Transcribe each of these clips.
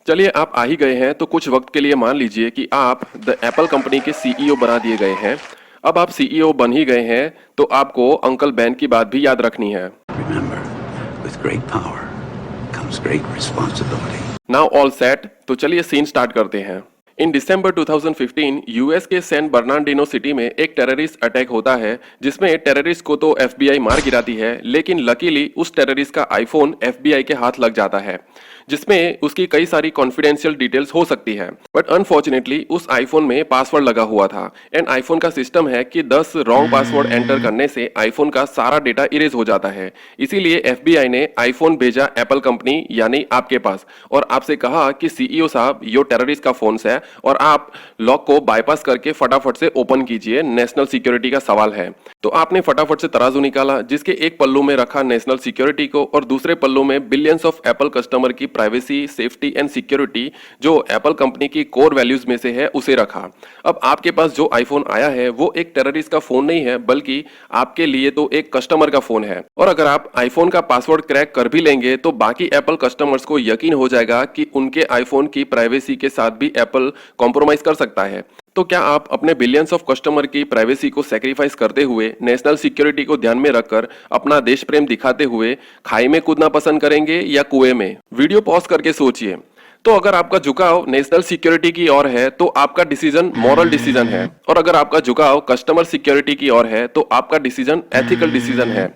चलिए आप आ ही गए हैं तो कुछ वक्त के लिए मान लीजिए कि आप द एप्पल कंपनी के सीईओ बना दिए गए हैं। अब आप सीईओ बन ही गए हैं तो आपको अंकल बैन की बात भी याद रखनी है। Remember, with great power comes great responsibility. Now all set, तो चलिए सीन स्टार्ट करते हैं। इन दिसंबर 2015 यूएस के सैन बर्नार्डिनो सिटी में एक टेररिस्ट अटैक होता है जिसमें टेररिस्ट को तो एफबीआई मार गिराती है, लेकिन लकीली उस टेररिस्ट का आईफोन एफबीआई के हाथ लग जाता है जिसमें उसकी कई सारी कॉन्फिडेंशियल डिटेल्स हो सकती है। बट अनफॉर्चुनेटली उस आईफोन में पासवर्ड लगा हुआ था एंड आईफोन का सिस्टम है कि 10 रॉन्ग पासवर्ड एंटर करने से आईफोन का सारा डेटा इरेज हो जाता है। इसीलिए एफबीआई ने आईफोन भेजा एप्पल कंपनी यानी आपके पास और आपसे कहा कि सीईओ साहब, यो टेररिस्ट का फोन है और आप लॉक को बाईपास करके फटाफट से ओपन कीजिए, नेशनल सिक्योरिटी का सवाल है। तो आपने फटाफट से तराजू निकाला जिसके एक पल्लू में रखा नेशनल सिक्योरिटी को और दूसरे पल्लू में बिलियंस ऑफ एप्पल कस्टमर की प्राइवेसी, सेफ्टी एंड सिक्योरिटी जो एप्पल कंपनी की कोर वैल्यूज में से है उसे रखा। अब आपके पास जो आईफोन आया है वो एक टेररिस्ट का फोन नहीं है बल्कि आपके लिए तो एक कस्टमर का फोन है। और अगर आप आईफोन का पासवर्ड क्रैक कर भी लेंगे तो बाकी एप्पल कस्टमर्स को यकीन हो जाएगा कि उनके आईफोन की प्राइवेसी के साथ भी एप्पल कॉम्प्रोमाइज कर सकता है। तो क्या आप अपने बिलियंस ऑफ कस्टमर की प्राइवेसी को सैक्रिफाइस करते हुए नेशनल सिक्योरिटी को ध्यान में रखकर अपना देश प्रेम दिखाते हुए खाई में कूदना पसंद करेंगे या कुएं में? वीडियो पॉज करके सोचिए। तो अगर आपका झुकाव नेशनल सिक्योरिटी की ओर है तो आपका डिसीजन मॉरल डिसीजन है, और अगर आपका झुकाव कस्टमर सिक्योरिटी की ओर है तो आपका डिसीजन एथिकल डिसीजन है।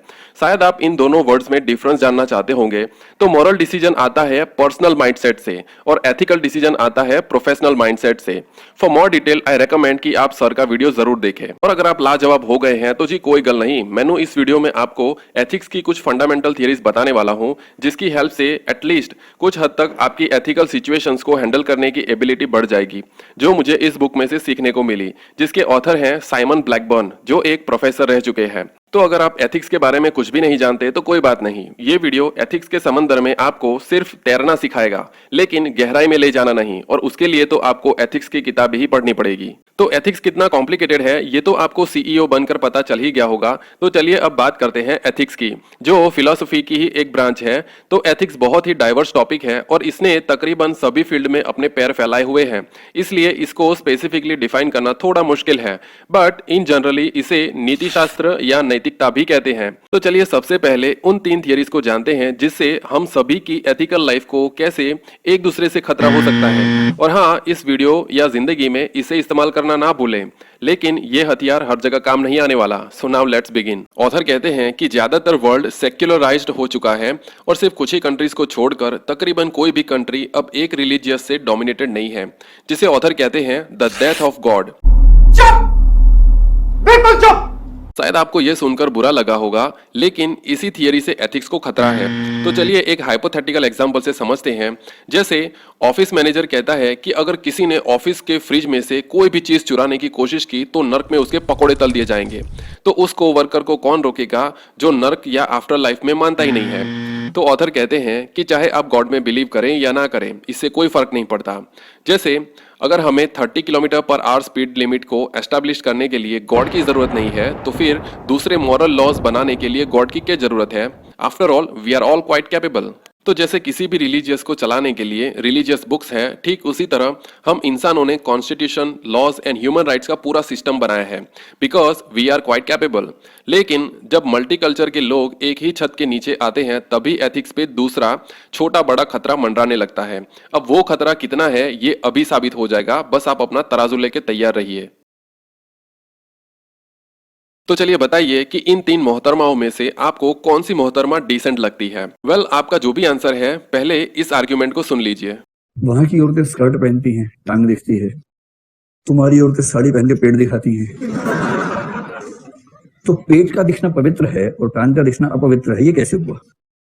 शायद आप इन दोनों वर्ड्स में डिफरेंस जानना चाहते होंगे। तो मॉरल डिसीजन आता है पर्सनल माइंडसेट से और एथिकल डिसीजन आता है प्रोफेशनल माइंडसेट से। For more detail I recommend कि आप सर का वीडियो जरूर देखें। और अगर आप लाजवाब हो गए हैं तो जी कोई गल नहीं, मैंने इस वीडियो में आपको एथिक्स की कुछ फंडामेंटल थियरीज बताने वाला हूं जिसकी हेल्प से एटलीस्ट कुछ हद तक आपकी एथिकल सिचुएशंस को हैंडल करने की एबिलिटी बढ़ जाएगी, जो मुझे इस बुक में से सीखने को मिली, जिसके ऑथर हैं साइमन ब्लैकबर्न जो एक प्रोफेसर रह चुके हैं। तो अगर आप एथिक्स के बारे में कुछ भी नहीं जानते तो कोई बात नहीं, ये वीडियो एथिक्स के समंदर में आपको सिर्फ तैरना सिखाएगा लेकिन गहराई में ले जाना नहीं, और उसके लिए तो आपको एथिक्स की किताब ही पढ़नी पड़ेगी। तो एथिक्स कितना कॉम्प्लिकेटेड है ये तो आपको सीईओ बनकर पता चल ही गया होगा। तो चलिए अब बात करते हैं एथिक्स की, जो फिलॉसफी की ही एक ब्रांच है। तो एथिक्स बहुत ही डाइवर्स टॉपिक है और इसने तकरीबन सभी फील्ड में अपने पैर फैलाए हुए हैं, इसलिए इसको स्पेसिफिकली डिफाइन करना थोड़ा मुश्किल है। बट इन जनरली इसे नीति शास्त्र या नैतिकता भी कहते हैं। तो चलिए सबसे पहले उन 3 थियरीज को जानते हैं जिससे हम सभी की एथिकल लाइफ को कैसे एक दूसरे से खतरा हो सकता है। और हाँ, इस वीडियो या जिंदगी में इसे इस्तेमाल करना ना भूलें, लेकिन ये हथियार हर जगह काम नहीं आने वाला। So now let's begin. Author कहते हैं कि ज्यादातर वर्ल्ड सेक्युलराइज्ड हो चुका है और सिर्फ कुछ ही कंट्रीज को छोड़कर तकरीबन कोई भी कंट्री अब एक रिलीजियस से डोमिनेटेड नहीं है, जिसे ऑथर कहते हैं द डेथ ऑफ गॉड। चुप! बिल्कुल चुप! शायद आपको यह सुनकर बुरा लगा होगा, लेकिन इसी थियरी से एथिक्स को खतरा है। तो चलिए एक हाइपोथेटिकल एग्जांपल से समझते हैं। जैसे ऑफिस मैनेजर कहता है कि अगर किसी ने ऑफिस के फ्रिज में से कोई भी चीज चुराने की कोशिश की तो नर्क में उसके पकोड़े तल दिए जाएंगे। तो उस कोवर्कर को कौन रोकेगा जो नर्क या आफ्टर लाइफ में मानता ही नहीं है? तो ऑथर कहते हैं कि चाहे आप गॉड में बिलीव करें या ना करें, इससे कोई फर्क नहीं पड़ता। जैसे अगर हमें 30 kilometre per hour speed limit को एस्टैब्लिश करने के लिए गॉड की जरूरत नहीं है तो फिर दूसरे मॉरल लॉज बनाने के लिए गॉड की क्या जरूरत है? After all we are all quite capable. तो जैसे किसी भी रिलीजियस को चलाने के लिए रिलीजियस बुक्स है, ठीक उसी तरह हम इंसानों ने constitution, laws and human rights का पूरा सिस्टम बनाया है because we are quite capable. लेकिन जब मल्टीकल्चर के लोग एक ही छत के नीचे आते हैं तभी एथिक्स पे दूसरा छोटा बड़ा खतरा मंडराने लगता है। अब वो खतरा कितना है ये अभी साबित हो जाएगा, बस आप अपना तराजू लेके तैयार रहिए। तो चलिए बताइए कि इन 3 मोहतरमाओं में से आपको कौन सी मोहतरमा डिसेंट लगती है? वेल, आपका जो भी आंसर है पहले इस आर्ग्यूमेंट को सुन लीजिए। वहां की औरतें स्कर्ट पहनती हैं, टांग दिखती है। तुम्हारी औरतें साड़ी पहन के पेट दिखाती हैं। तो पेट का दिखना पवित्र है और टांग का दिखना अपवित्र है, ये कैसे हुआ?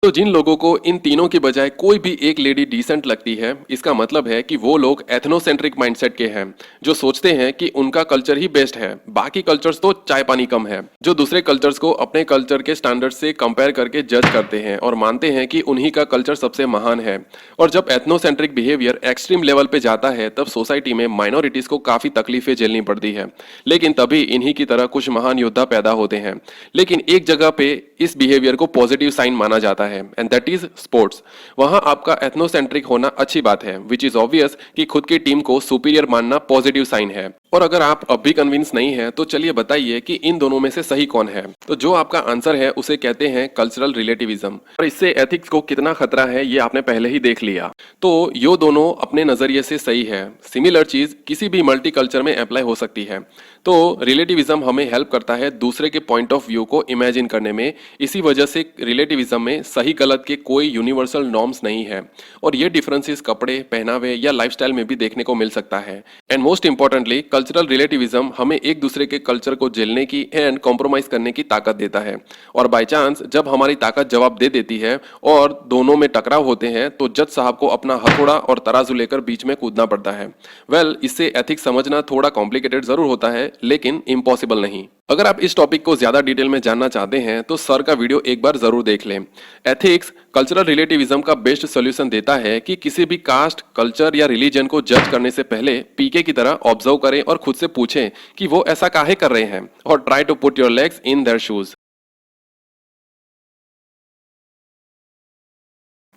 तो जिन लोगों को इन तीनों की बजाय कोई भी एक लेडी डिसेंट लगती है, इसका मतलब है कि वो लोग एथनोसेंट्रिक माइंडसेट के हैं, जो सोचते हैं कि उनका कल्चर ही बेस्ट है, बाकी कल्चर्स तो चाय पानी कम है, जो दूसरे कल्चर्स को अपने कल्चर के स्टैंडर्ड से कंपेयर करके जज करते हैं और मानते हैं कि उन्हीं का कल्चर सबसे महान है। और जब एथनोसेंट्रिक बिहेवियर एक्सट्रीम लेवल पे जाता है तब सोसाइटी में माइनॉरिटीज को काफी तकलीफें झेलनी पड़ती है, लेकिन तभी इन्हीं की तरह कुछ महान योद्धा पैदा होते हैं। लेकिन एक जगह पे इस बिहेवियर को पॉजिटिव साइन माना जाता है है एंड दैट इज स्पोर्ट्स। वहां आपका एथनोसेंट्रिक होना अच्छी बात है, विच इज ऑब्वियस कि खुद की टीम को सुपीरियर मानना पॉजिटिव साइन है। और अगर आप अब भी कन्विंस नहीं है तो चलिए बताइए कि इन दोनों में से सही कौन है। तो जो आपका आंसर है उसे कहते हैं कल्चरल रिलेटिविज्म, और इससे एथिक्स को कितना खतरा है ये आपने पहले ही देख लिया। तो ये दोनों अपने नजरिए से सही है। सिमिलर चीज किसी भी मल्टी कल्चर में अप्लाई हो सकती है। तो रिलेटिविज्म हमें हेल्प करता है दूसरे के पॉइंट ऑफ व्यू को इमेजिन करने में। इसी वजह से रिलेटिविज्म में सही गलत के कोई यूनिवर्सल नॉर्म्स नहीं है, और ये डिफरेंसेस कपड़े, पहनावे या लाइफस्टाइल में भी देखने को मिल सकता है। And most importantly cultural relativism हमें एक दूसरे के कल्चर को झेलने की एंड कॉम्प्रोमाइज करने की ताकत देता है। और बाय चांस जब हमारी ताकत जवाब दे देती है और दोनों में टकराव होते हैं तो जज साहब को अपना हथौड़ा और तराजू लेकर बीच में कूदना पड़ता है। वेल, इससे एथिक्स समझना थोड़ा कॉम्प्लिकेटेड जरूर होता है, लेकिन इम्पॉसिबल नहीं। अगर आप इस टॉपिक को ज्यादा डिटेल में जानना चाहते हैं तो सर का वीडियो एक बार जरूर देख लें। एथिक्स कल्चरल रिलेटिविज्म का बेस्ट सॉल्यूशन देता है कि किसी भी कास्ट, कल्चर या रिलीजन को जज करने से पहले पीके की तरह ऑब्जर्व करें और खुद से पूछें कि वो ऐसा काहे कर रहे हैं, और try to put your legs in their shoes.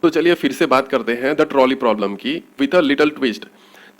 तो चलिए फिर से बात करते हैं द ट्रॉली प्रॉब्लम की विथ अ लिटिल ट्विस्ट।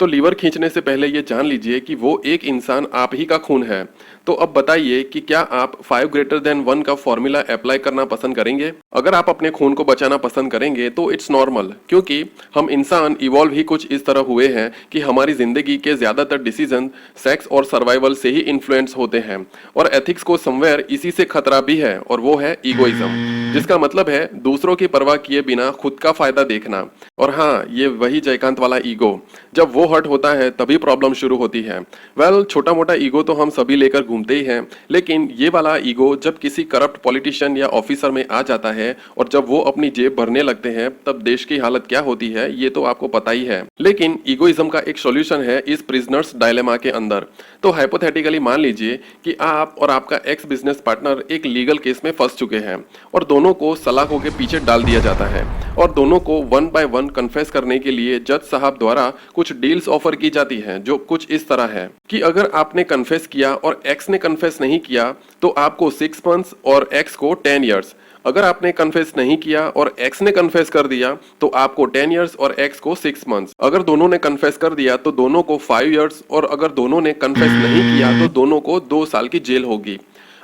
तो लीवर खींचने से पहले ये जान लीजिए कि वो एक इंसान आप ही का खून है। तो अब बताइए कि क्या आप 5 <1 का फॉर्मूला अप्लाई करना पसंद करेंगे? अगर आप अपने खून को बचाना पसंद करेंगे तो इट्स नॉर्मल, क्योंकि हम इंसान इवॉल्व ही कुछ इस तरह हुए हैं कि हमारी जिंदगी के ज्यादातर डिसीजन सेक्स और सर्वाइवल से ही इन्फ्लुएंस होते हैं। और एथिक्स को समवेयर इसी से खतरा भी है, और वो है ईगोइज्म, जिसका मतलब है दूसरों की परवाह किए बिना खुद का फायदा देखना। और हाँ, ये वही जयकांत वाला ईगो। जब वो हर्ट होता है तभी प्रॉब्लम शुरू होती है। वेल, छोटा मोटा ईगो तो हम सभी लेकर घूमते ही हैं, लेकिन ये वाला ईगो जब किसी करप्ट पॉलिटिशियन या ऑफिसर में आ जाता है और जब वो अपनी जेब भरने लगते हैं तब देश की हालत क्या होती है ये तो आपको पता ही है। लेकिन ईगोइज्म का एक सॉल्यूशन है इस प्रिजनर्स डायलेमा के अंदर। तो हाइपोथेटिकली मान लीजिए कि आप और आपका एक्स बिजनेस पार्टनर एक लीगल केस में फंस चुके हैं और दोनों को सलाखों के पीछे डाल दिया जाता है, और दोनों को 1 by 1 कन्फेस करने के लिए जज साहब द्वारा कुछ डील्स ऑफर की जाती हैं, जो कुछ इस तरह है कि अगर आपने कन्फेस किया और एक्स ने कन्फेस नहीं किया तो आपको 6 months और एक्स को 10 years। अगर आपने कन्फेस नहीं किया और एक्स ने कन्फेस कर दिया तो आपको 10 years और एक्स को 6 months। अगर दोनों ने कन्फेस कर दिया तो दोनों को 5 years, और अगर दोनों ने कन्फेस नहीं किया तो दोनों को 2 साल की जेल होगी।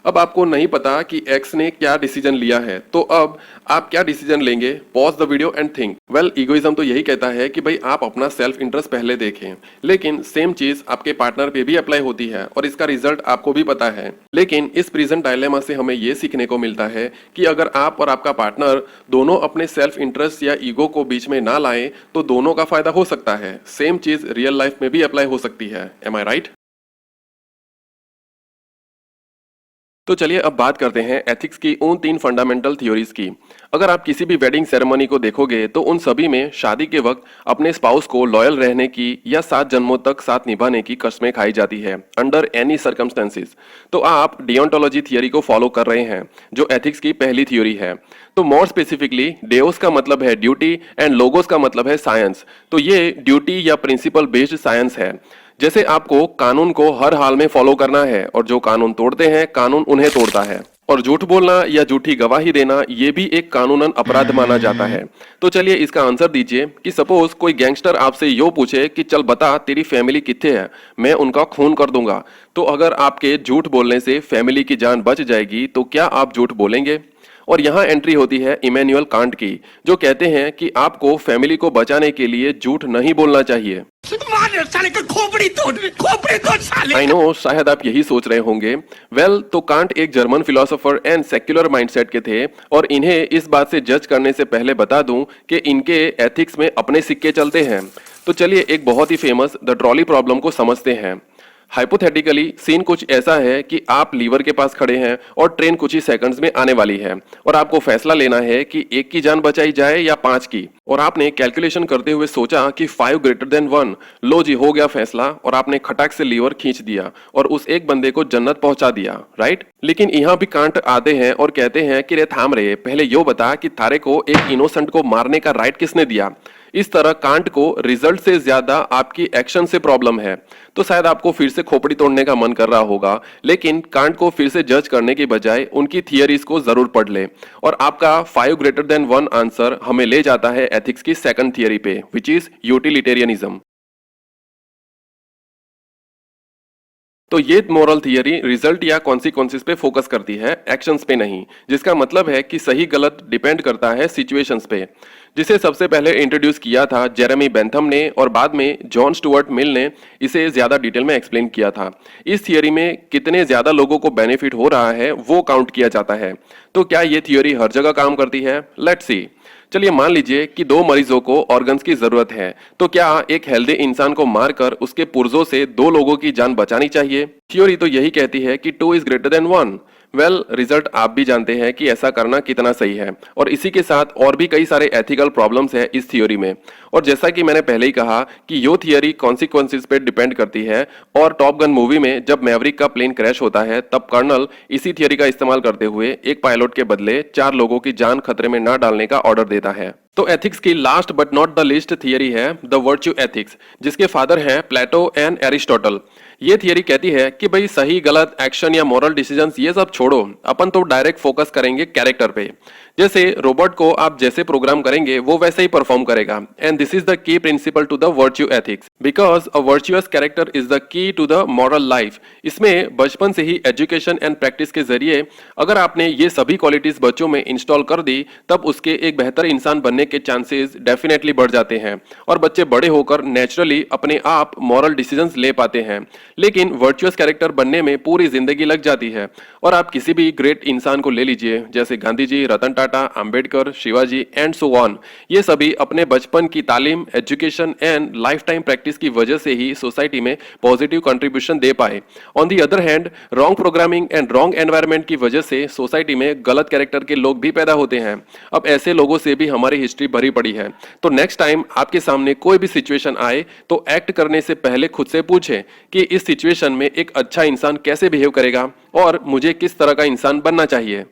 अब आपको नहीं पता कि एक्स ने क्या डिसीजन लिया है, तो अब आप क्या डिसीजन लेंगे? Pause the video and think. Well, egoism तो यही कहता है कि भाई आप अपना सेल्फ इंटरेस्ट पहले देखें, लेकिन सेम चीज आपके पार्टनर पे भी अप्लाई होती है और इसका रिजल्ट आपको भी पता है। लेकिन इस प्रेजेंट डायलेमा से हमें ये सीखने को मिलता है कि अगर आप और आपका पार्टनर दोनों अपने सेल्फ इंटरेस्ट या ईगो को बीच में ना लाएं तो दोनों का फायदा हो सकता है। सेम चीज रियल लाइफ में भी अप्लाई हो सकती है। एम आई राइट? तो चलिए अब बात करते हैं एथिक्स की उन 3 फंडामेंटल थ्योरीज की। अगर आप किसी भी वेडिंग सेरेमनी को देखोगे तो उन सभी में शादी के वक्त अपने स्पाउस को लॉयल रहने की या 7 जन्मों तक साथ निभाने की कस्में खाई जाती है अंडर एनी सर्कमस्टेंसेस। तो आप डियोंटोलॉजी थियरी को फॉलो कर रहे हैं, जो एथिक्स की पहली थ्योरी है। तो मोर स्पेसिफिकली डेओस का मतलब है ड्यूटी एंड लोगोस का मतलब है साइंस। तो ये ड्यूटी या प्रिंसिपल बेस्ड साइंस है। जैसे आपको कानून को हर हाल में फॉलो करना है, और जो कानून तोड़ते हैं कानून उन्हें तोड़ता है। और झूठ बोलना या झूठी गवाही देना ये भी एक कानूनन अपराध माना जाता है। तो चलिए इसका आंसर दीजिए कि सपोज कोई गैंगस्टर आपसे यो पूछे कि चल बता तेरी फैमिली कितने है, मैं उनका खून कर दूंगा। तो अगर आपके झूठ बोलने से फैमिली की जान बच जाएगी तो क्या आप झूठ बोलेंगे? और यहाँ एंट्री होती है इमैनुअल कांट की, जो कहते हैं कि आपको फैमिली को बचाने के लिए झूठ नहीं बोलना चाहिए। आई नो, शायद आप यही सोच रहे होंगे। वेल, तो कांट एक German philosopher and secular mindset के थे, और इन्हें इस बात से जज करने से पहले बता दूं कि इनके एथिक्स में अपने सिक्के चलते हैं। तो चलिए एक बहुत ही फेमस द ट्रॉली प्रॉब्लम को समझते हैं। हाइपोथेटिकली सीन कुछ ऐसा है कि आप लीवर के पास खड़े हैं और ट्रेन कुछ ही सेकंड्स में आने वाली है, और आपको फैसला लेना है कि 1 की जान बचाई जाए या 5 की। और आपने कैलकुलेशन करते हुए सोचा कि 5 ग्रेटर देन 1, लो जी हो गया फैसला, और आपने खटाक से लीवर खींच दिया और उस एक बंदे को जन्नत पहुंचा दिया, राइट। लेकिन यहाँ भी कांट आते हैं और कहते हैं कि रे थाम रे, पहले यो बता कि थारे को एक इनोसेंट को मारने का राइट किसने दिया। इस तरह कांट को रिजल्ट से ज्यादा आपकी एक्शन से प्रॉब्लम है। तो शायद आपको फिर से खोपड़ी तोड़ने का मन कर रहा होगा, लेकिन कांट को फिर से जज करने की बजाय उनकी थियरीज को जरूर पढ़ ले। और आपका 5 ग्रेटर देन 1 आंसर हमें ले जाता है एथिक्स की सेकंड थियरी पे, विच इज यूटिलिटेरियनिज्म। तो ये मोरल थियरी रिजल्ट या कॉन्सिक्वेंसेस पे फोकस करती है, एक्शंस पे नहीं, जिसका मतलब है कि सही गलत डिपेंड करता है सिचुएशंस पे, जिसे सबसे पहले इंट्रोड्यूस किया था जेरेमी बेंथम ने और बाद में जॉन स्टुअर्ट मिल ने इसे ज्यादा डिटेल में एक्सप्लेन किया था। इस थियरी में कितने ज्यादा लोगों को बेनिफिट हो रहा है वो काउंट किया जाता है। तो क्या ये थियरी हर जगह काम करती है? Let's see. चलिए मान लीजिए कि 2 मरीजों को ऑर्गन्स की जरूरत है, तो क्या एक हेल्दी इंसान को मारकर उसके पुर्जों से 2 लोगों की जान बचानी चाहिए? थ्योरी तो यही कहती है कि 2 is greater than 1। Well, result आप भी जानते हैं कि ऐसा करना कितना सही है, और इसी के साथ और भी कई सारे एथिकल प्रॉब्लम्स है इस थ्योरी में। और जैसा कि मैंने पहले ही कहा कि यो थियरी कॉन्सिक्वेंसेस पे डिपेंड करती है, और टॉप गन मूवी में जब मैवरिक का प्लेन क्रैश होता है तब कर्नल इसी थियरी का इस्तेमाल करते हुए एक पायलट के बदले 4 लोगों की जान खतरे में न डालने का ऑर्डर देता है। तो एथिक्स की last but not the least theory है द वर्च्यू एथिक्स, जिसके फादर हैं प्लेटो एंड एरिस्टोटल। ये थियरी कहती है कि भाई सही गलत एक्शन या मॉरल डिसीजंस ये सब छोड़ो, अपन तो डायरेक्ट फोकस करेंगे कैरेक्टर पे। जैसे रोबोट को आप जैसे प्रोग्राम करेंगे वो वैसे ही परफॉर्म करेगा, and this is the key principle to the virtue ethics, because a virtuous character is the key to the moral life. इसमें बचपन से ही एजुकेशन एंड प्रैक्टिस के जरिए अगर आपने ये सभी क्वालिटीज बच्चों में इंस्टॉल कर दी, तब उसके एक बेहतर इंसान बनने के चांसेस डेफिनेटली बढ़ जाते हैं, और बच्चे बड़े होकर नेचुरली अपने आप मॉरल डिसीजंस ले पाते हैं। लेकिन वर्चुअस कैरेक्टर बनने में पूरी जिंदगी लग जाती है, और आप किसी भी ग्रेट इंसान को ले लीजिए, जैसे Gandhi ji, Ratan Tata, Ambedkar, Shivaji and so on. ये सभी अपने बचपन की तालीम, education and life time practice की वजह से ही सोसाइटी में पॉजिटिव कंट्रीब्यूशन दे पाए। On the other hand, wrong programming and wrong environment की वजह से सोसाइटी में गलत कैरेक्टर के लोग भी पैदा होते हैं। अब ऐसे लोगों से भी हमारी हिस्ट्री भरी पड़ी है। तो नेक्स्ट टाइम आपके सामने कोई भी सिचुएशन आए तो एक्ट करने से पहले खुद से पूछें कि इस सिचुएशन में एक अच्छा इंसान कैसे बिहेव करेगा और मुझे किस तरह का इंसान बनना चाहिए।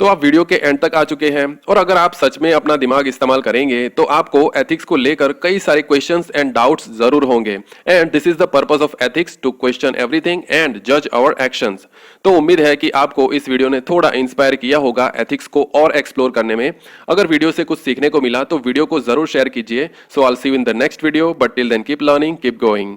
तो आप वीडियो के एंड तक आ चुके हैं, और अगर आप सच में अपना दिमाग इस्तेमाल करेंगे तो आपको एथिक्स को लेकर कई सारे क्वेश्चंस एंड डाउट्स जरूर होंगे, and this is the purpose of ethics, to question everything and जज आवर एक्शंस। तो उम्मीद है कि आपको इस वीडियो ने थोड़ा इंस्पायर किया होगा एथिक्स को और एक्सप्लोर करने में। अगर वीडियो से कुछ सीखने को मिला तो वीडियो को जरूर शेयर कीजिए। So I will see you in the next video, but till then keep learning, keep going.